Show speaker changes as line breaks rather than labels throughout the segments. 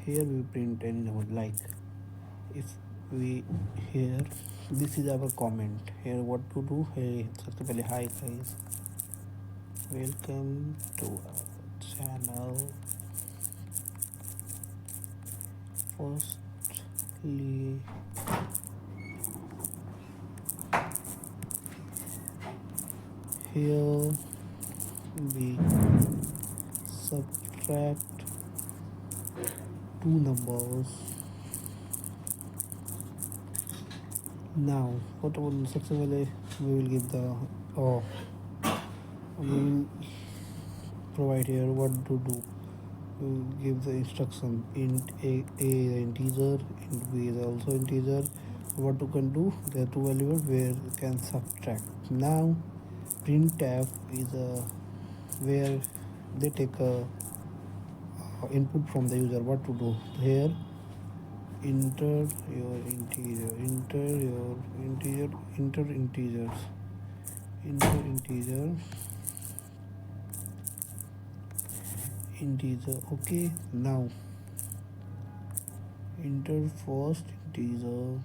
here we print any number. Like if we here, this is our comment. Here what to do? Hey, सबसे पहले hi guys, welcome to our channel. Firstly, here we subtract two numbers. Now what about सबसे पहले we will give the we will provide here what to do. We will give the instruction. Int a is integer, int b is also integer. What you can do, there are two variables where you can subtract. Now printf is where they take a input from the user. What to do here? Enter your integer, enter your integer, enter integers, enter integer. Okay, now enter first integer.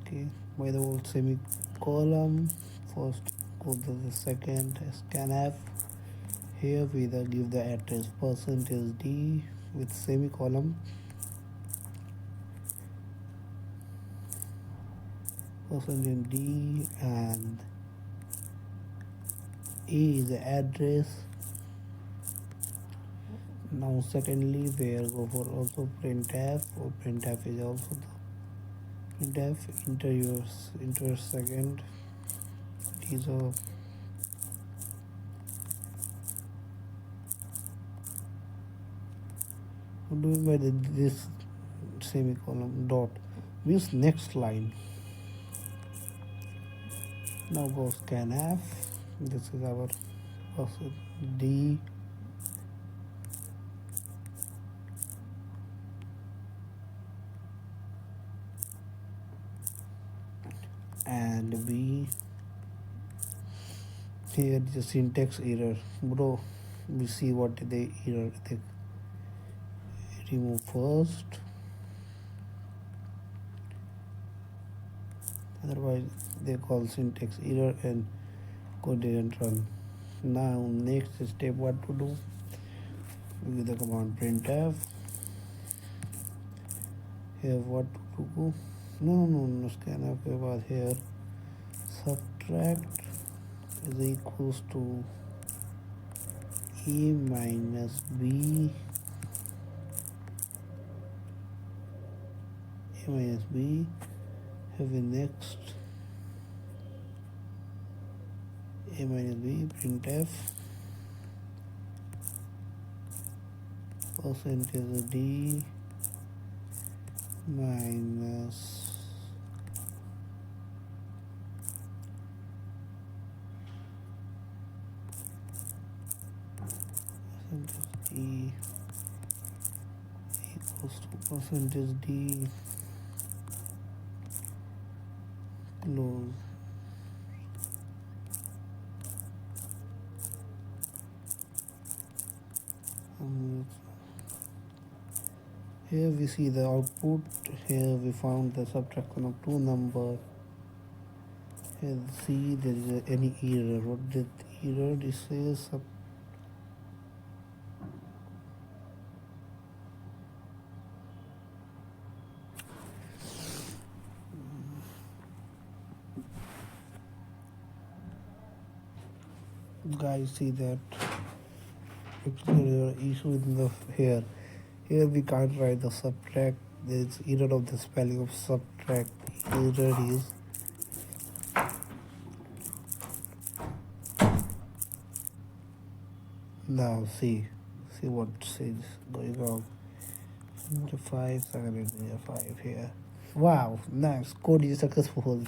Okay, by the word semicolon, first go to the second scanf. Here we give the address %d with semicolon, %d, and a is the address. Now secondly we go for also printf, or printf is also the printf. Enter second integer. What do you mean by this semicolon dot? Means next line. Now go scanf. This is our %d, and b. Here the syntax error, bro. We see what the error they remove first, otherwise they call syntax error and code didn't run. Now next step, what to do? With the command printf. Here what to do? No, scanf के बाद here subtract is equals to a minus b, have a next a minus b, printf %d minus %d equals to %d close. Here we see the output. Here we found the subtraction of two numbers. Here see there is any error. What did error? This says guys, see that if there is issue in the here we can't write the subtract. There is error of the spelling of subtract. Error is now see what says going on. 5 here. Wow, nice, code is successful.